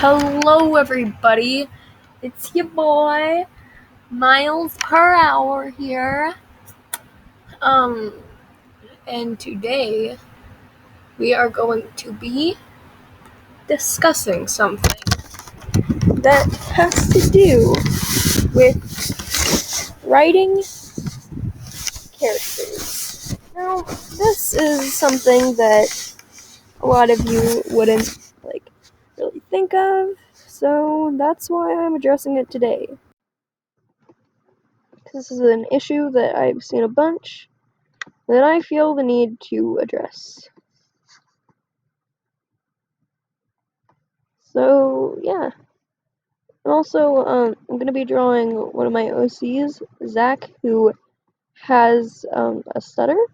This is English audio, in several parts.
Hello everybody, it's your boy, Miles per hour here. And today we are going to be discussing something that has to do with writing characters. Now, this is something that a lot of you wouldn't really think of, so that's why I'm addressing it today. This is an issue that I've seen a bunch that I feel the need to address. So, yeah. And also, I'm going to be drawing one of my OCs, Zach, who has a stutter,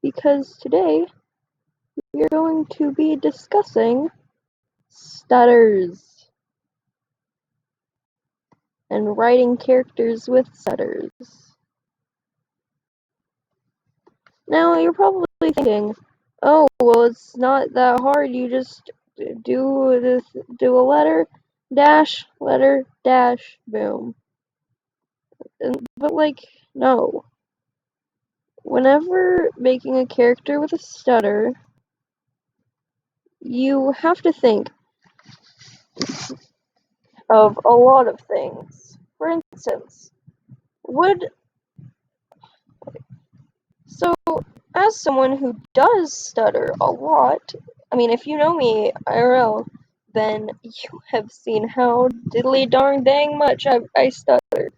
because today we are going to be discussing stutters and writing characters with stutters. Now, you're probably thinking, oh, well, it's not that hard, you just do a letter, dash, boom. But, no. Whenever making a character with a stutter, you have to think of a lot of things. For instance, as someone who does stutter a lot, I mean, if you know me IRL, then you have seen how diddly darn dang much I stutter.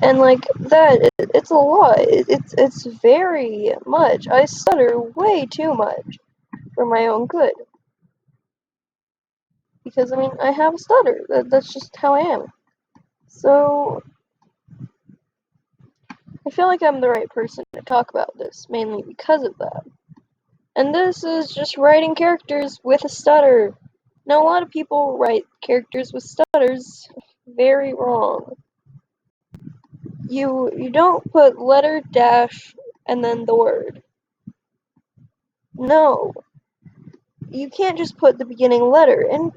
And it's a lot. It's very much. I stutter way too much for my own good. Because, I mean, I have a stutter. That's just how I am. So, I feel like I'm the right person to talk about this, mainly because of that. And this is just writing characters with a stutter. Now, a lot of people write characters with stutters very wrong. You don't put letter, dash, and then the word. No. You can't just put the beginning letter. And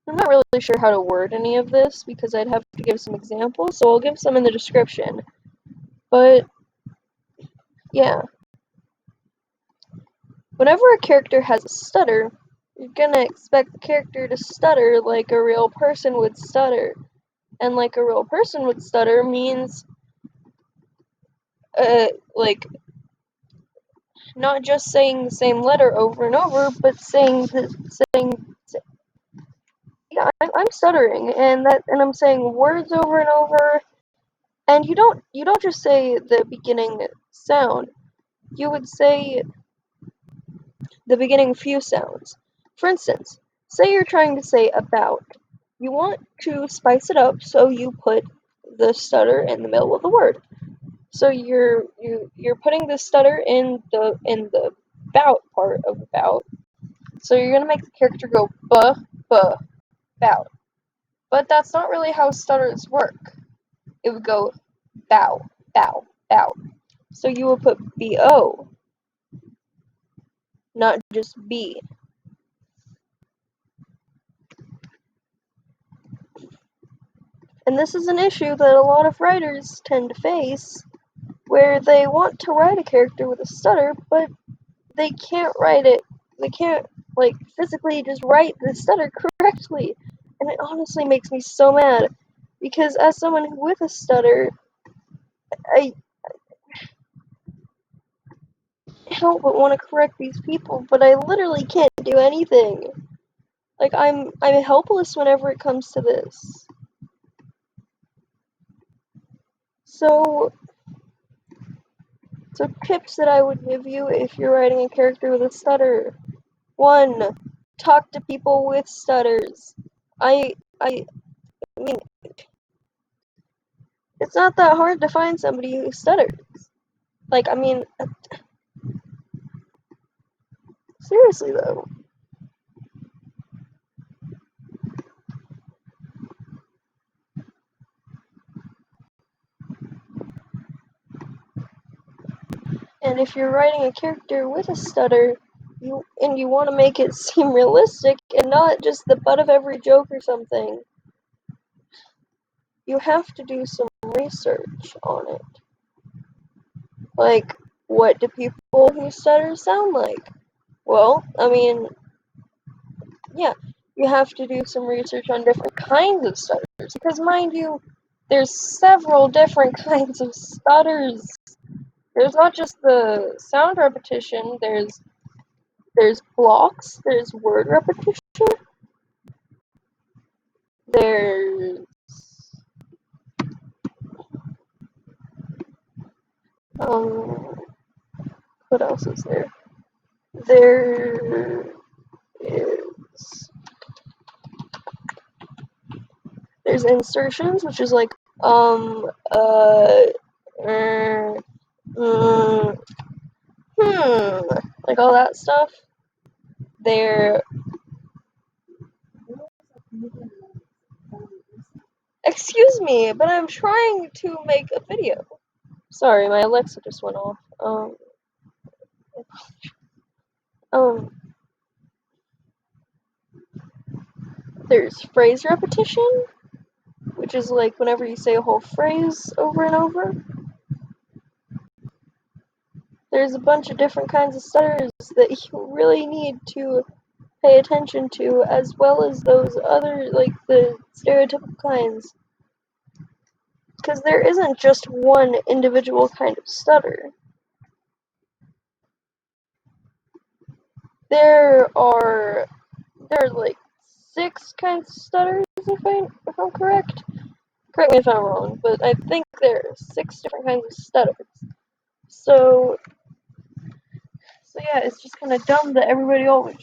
I'm not really sure how to word any of this because I'd have to give some examples, so I'll give some in the description. But, yeah. Whenever a character has a stutter, you're gonna expect the character to stutter like a real person would stutter. And like a real person would stutter means, not just saying the same letter over and over, but yeah, I'm stuttering, and I'm saying words over and over, and you don't just say the beginning sound, you would say the beginning few sounds. For instance, say you're trying to say about. You want to spice it up, so you put the stutter in the middle of the word. So you're putting the stutter in the bout part of about. So you're gonna make the character go bout. But that's not really how stutters work. It would go bow. So you would put bo, not just b. And this is an issue that a lot of writers tend to face, where they want to write a character with a stutter, but they can't physically just write the stutter correctly. And it honestly makes me so mad, because as someone with a stutter, I help but want to correct these people, but I literally can't do anything. I'm helpless whenever it comes to this. So tips that I would give you if you're writing a character with a stutter. 1. Talk to people with stutters. I mean, it's not that hard to find somebody who stutters. Seriously though. And if you're writing a character with a stutter, you want to make it seem realistic and not just the butt of every joke or something, you have to do some research on it. Like, what do people who stutter sound like? Well, I mean, yeah, you have to do some research on different kinds of stutters, because mind you, there's several different kinds of stutters. There's not just the sound repetition, there's blocks, there's word repetition, there's what else is there? There is there's insertions, which is like er, mm, like all that stuff. There. Excuse me, but I'm trying to make a video. Sorry, my Alexa just went off. Um, there's phrase repetition, which is like whenever you say a whole phrase over and over. There's a bunch of different kinds of stutters that you really need to pay attention to, as well as those other, like the stereotypical kinds. Because there isn't just one individual kind of stutter. There are like 6 kinds of stutters, if I'm correct. Correct me if I'm wrong, but I think there are 6 different kinds of stutters. So yeah, it's just kind of dumb that everybody always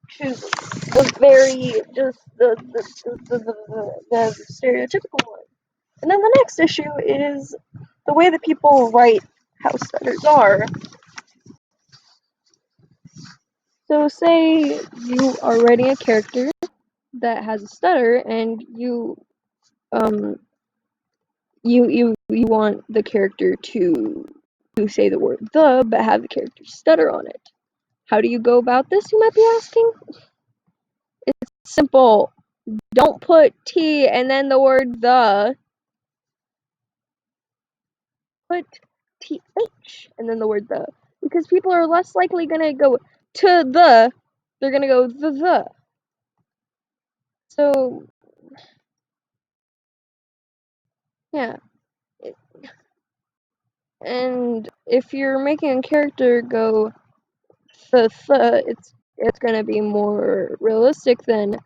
chooses the very just the stereotypical one. And then the next issue is the way that people write how stutters are. So say you are writing a character that has a stutter, and you want the character to say the word the, but have the character stutter on it. How do you go about this, you might be asking? It's simple. Don't put T and then the word the. Put TH and then the word the. Because people are less likely going to go to the, they're going to go the. So, yeah. And if you're making a character go th, it's going to be more realistic than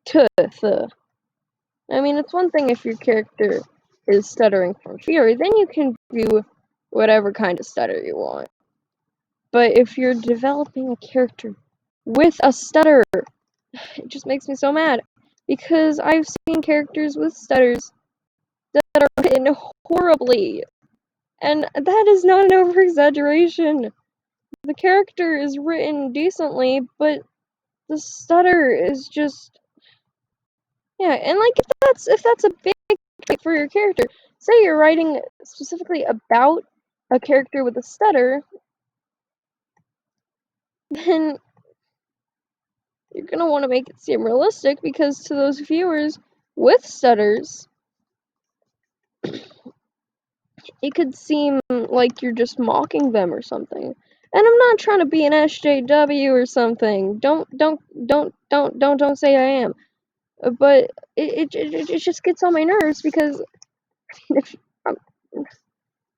to th. I mean, it's one thing if your character is stuttering from fear, then you can do whatever kind of stutter you want. But if you're developing a character with a stutter, it just makes me so mad. Because I've seen characters with stutters that are written horribly. And that is not an over-exaggeration. The character is written decently, but the stutter is just... Yeah, and like, if that's a big trait for your character, say you're writing specifically about a character with a stutter, then you're gonna want to make it seem realistic, because to those viewers with stutters, it could seem like you're just mocking them or something. And I'm not trying to be an SJW or something. Don't say I am. But it just gets on my nerves, because if,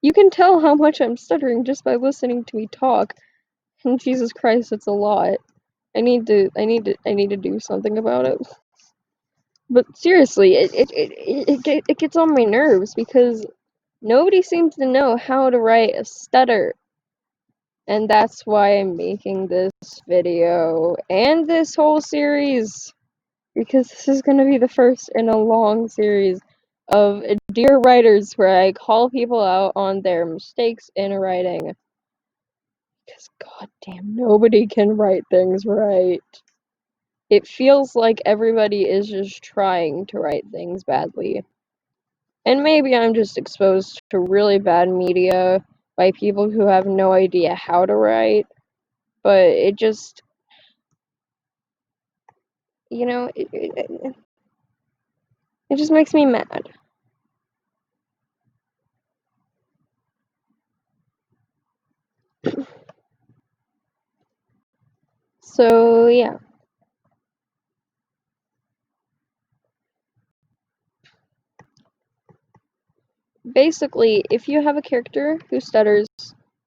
you can tell how much I'm stuttering just by listening to me talk. And Jesus Christ, it's a lot. I need to do something about it. But seriously, it gets on my nerves, because nobody seems to know how to write a stutter. And that's why I'm making this video and this whole series, because this is going to be the first in a long series of Dear Writers, where I call people out on their mistakes in writing. Because goddamn, nobody can write things right. It feels like everybody is just trying to write things badly. And maybe I'm just exposed to really bad media, by people who have no idea how to write, but it just, it just makes me mad. So, yeah. Basically, if you have a character who stutters,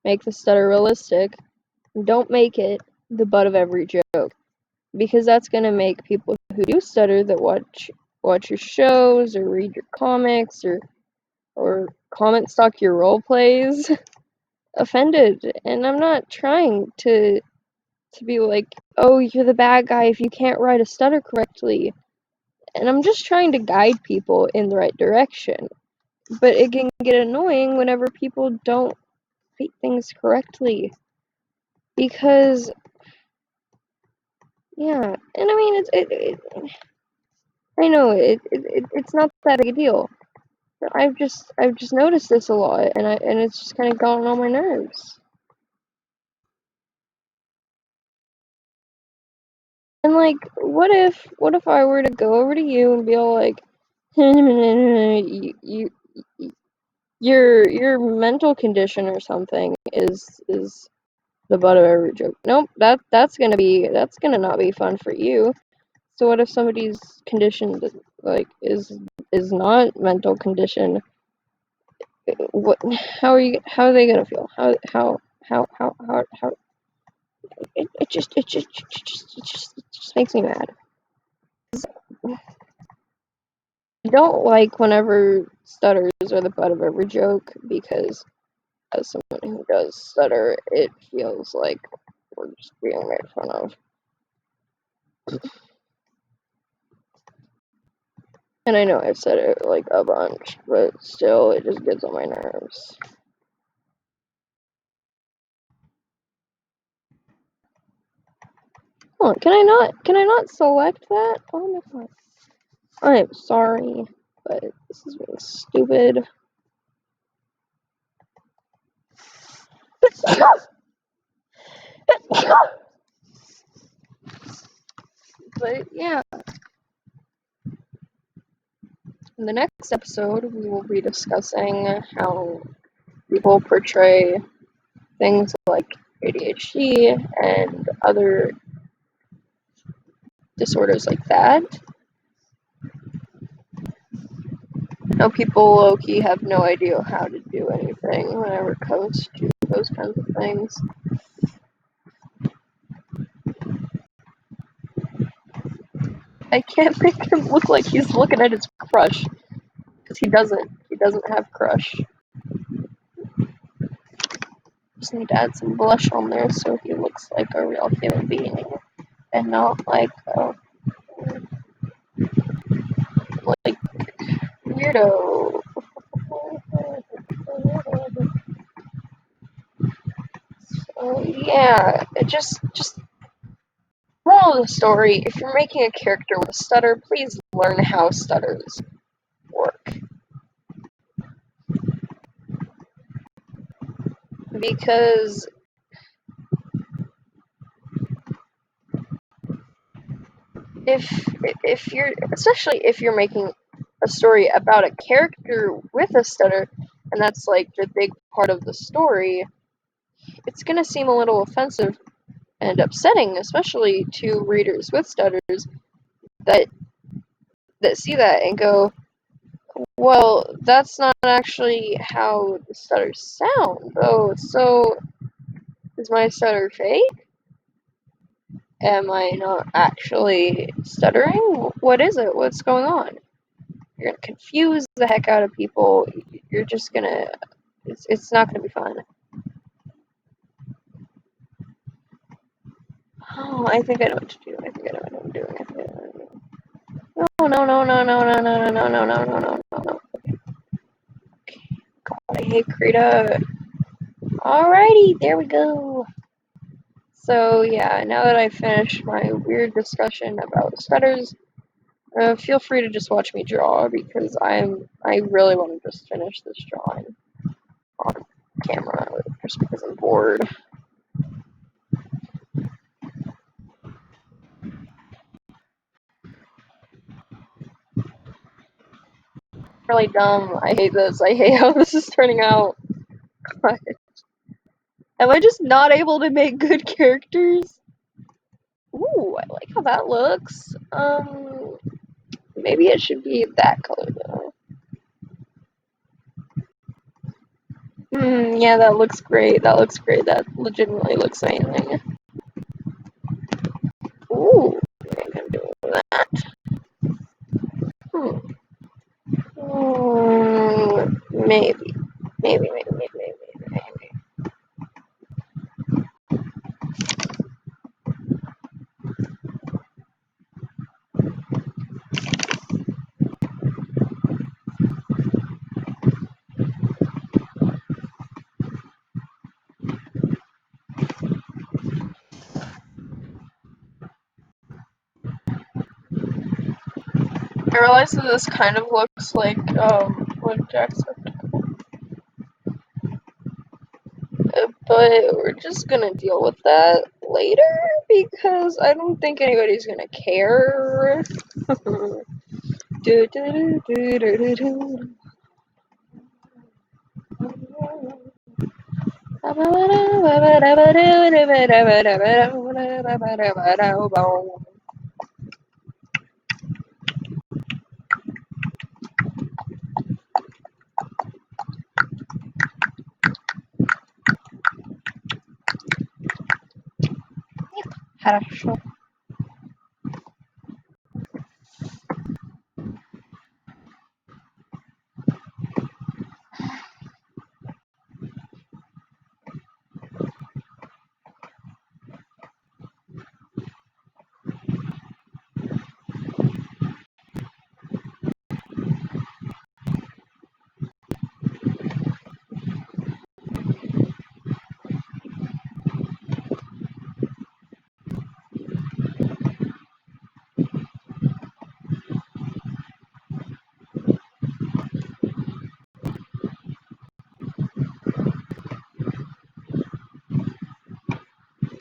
make the stutter realistic. Don't make it the butt of every joke, because that's gonna make people who do stutter that watch your shows or read your comics or comment stock your role plays offended. And I'm not trying to be like, oh, you're the bad guy if you can't write a stutter correctly. And I'm just trying to guide people in the right direction. But it can get annoying whenever people don't write things correctly. Because, yeah, and I mean, I know it's not that big a deal. I've just noticed this a lot, and it's just kind of gotten on my nerves. And like, what if I were to go over to you and be all like, you, your mental condition or something is the butt of every joke. Nope, that's gonna not be fun for you. So what if somebody's condition is not mental condition? What? How are they gonna feel? How? It just makes me mad. I don't like whenever stutters are the butt of every joke, because as someone who does stutter, it feels like we're just being made fun of. And I know I've said it like a bunch, but still, it just gets on my nerves. Hold on, can I not select that? Oh my god. I am sorry, but this is being stupid. But yeah, in the next episode, we will be discussing how people portray things like ADHD and other disorders like that. How people low-key have no idea how to do anything whenever it comes to those kinds of things. I can't make him look like he's looking at his crush, because he doesn't. He doesn't have crush. Just need to add some blush on there so he looks like a real human being and not like a weirdo. So yeah, it just moral of the story: if you're making a character with a stutter, please learn how stutters work, because if you're, especially if you're making a story about a character with a stutter, and that's like the big part of the story, it's gonna seem a little offensive and upsetting, especially to readers with stutters that see that and go, well, that's not actually how the stutters sound. Oh, so is my stutter fake? Am I not actually stuttering? What is it? What's going on? You're gonna confuse the heck out of people. You're just gonna, it's not gonna be fun. Oh, I think I know what to do. I think I know what I'm doing. I think I know what I'm doing. No, no, no, no, no, no, no, no, no, no, no, no, no, no, no. God, I hate Krita. Alrighty, there we go. So yeah, now that I've finished my weird discussion about stutters, feel free to just watch me draw, because I really want to just finish this drawing. camera just because I'm bored. Really dumb. I hate this. I hate how this is turning out. Am I just not able to make good characters? Ooh, I like how that looks. Maybe it should be that color though. Yeah, that looks great. That looks great. That legitimately looks amazing. Ooh, I can do that. Hmm. Maybe. Maybe. I realize that this kind of looks like Jackson, but we're just gonna deal with that later because I don't think anybody's gonna care. do, do, do, do, do, do. Хорошо.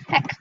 Heck.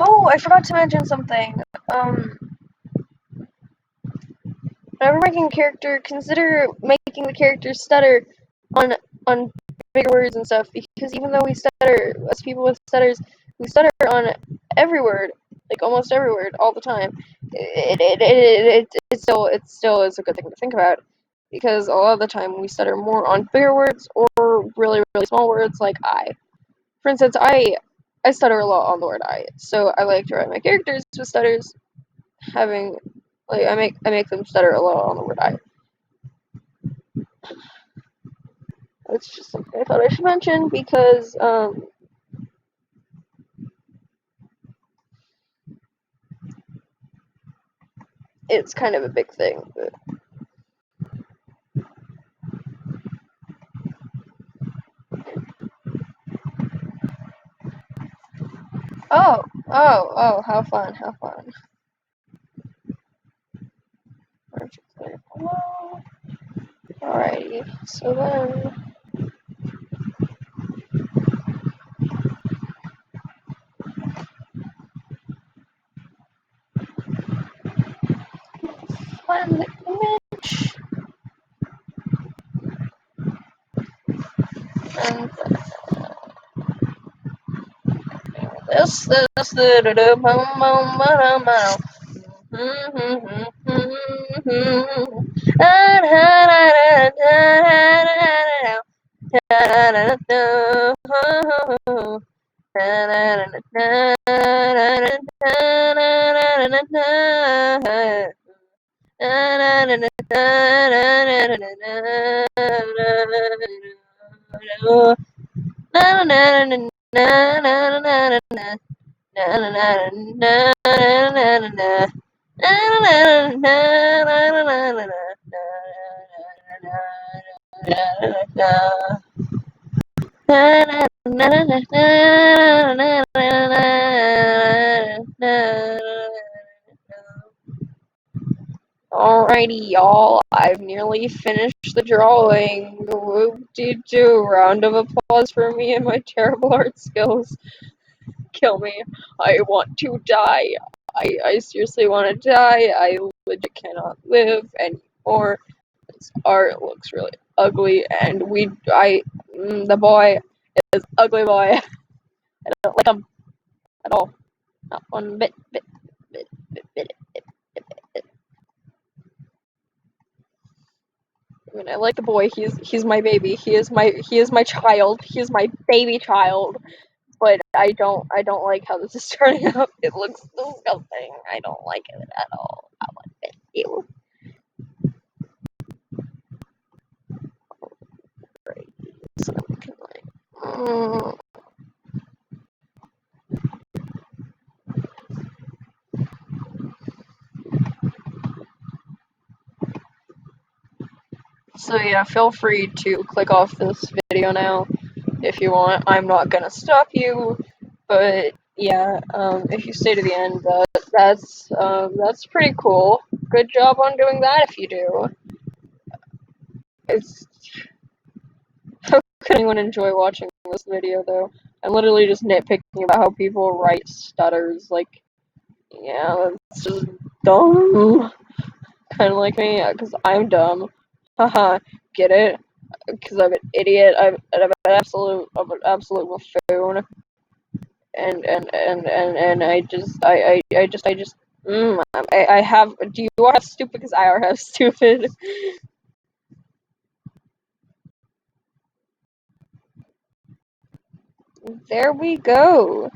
Oh, I forgot to mention something. Whenever making a character, consider making the character stutter on on bigger words and stuff, because even though we stutter, as people with stutters, we stutter on every word, like almost every word, all the time. It still is a good thing to think about, because a lot of the time we stutter more on bigger words or really small words like I. For instance, I stutter a lot on the word I, so I like to write my characters with stutters, having like I make them stutter a lot on the word I. It's just something I thought I should mention because it's kind of a big thing. But... Oh, how fun, how fun. Alrighty, so then find the image and this. Alrighty, y'all, I've nearly finished the drawing. Whoop-de-doo. Round of applause for me and my terrible art skills. Kill me. I want to die. I seriously want to die. I legit cannot live anymore. This art looks really ugly, and the boy is ugly boy. I don't like him at all. Not one bit. I mean, I like the boy. He's my baby. He is my child. He is my baby child. But I don't like how this is turning out. It looks disgusting. I don't like it at all. I like it. Ew. Right. So we can So yeah, feel free to click off this video now if you want. I'm not gonna stop you, but yeah, if you stay to the end, that's pretty cool. Good job on doing that if you do. It's How can anyone enjoy watching this video though? I'm literally just nitpicking about how people write stutters. Like, yeah, that's just dumb. Kind of like me, because I'm dumb. Haha, get it? Because I'm an idiot. I'm an absolute buffoon. And I have. Do you have stupid? Because I have stupid. There we go.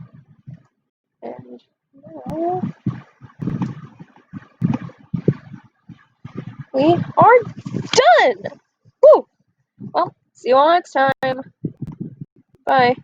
And now we are done. Woo! Well, see you all next time. Bye.